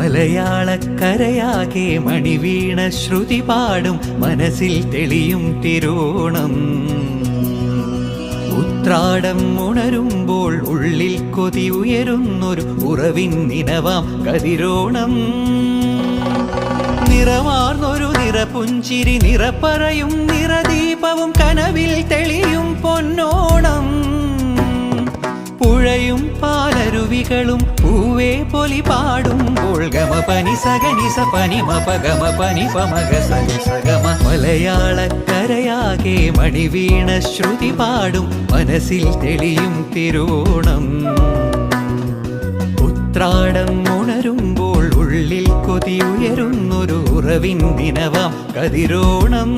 മലയാളക്കരയാകെ മണിവീണ ശ്രുതി പാടും മനസ്സിൽ തെളിയും തിരുവോണം. ഉത്രാടം ഉണരുമ്പോൾ ഉള്ളിൽ കൊതി ഉയരുന്നൊരു ഉറവിൻ നിനവാം കതിരോണം. നിറമാർന്നൊരു നിറപുഞ്ചിരി നിറപ്പറയും നിറദീപവും കനവിൽ തെളിയും പൊന്നോണം. പുഴയും പാലരുവികളും പൂവേ പൊലി പാടുമ്പോൾ ഗമ പനി സഗനി സ പനി മപ ഗമ പനി പമഗ സനി സഗമ. മലയാളക്കരയാകെ മണിവീണ ശ്രുതി പാടും മനസ്സിൽ തെളിയും തിരുവോണം. ഉത്രാടം ഉണരുമ്പോൾ ഉള്ളിൽ കൊതി ഉയരുന്നൊരു ഉറവിൻ ദിനവാം കതിരോണം.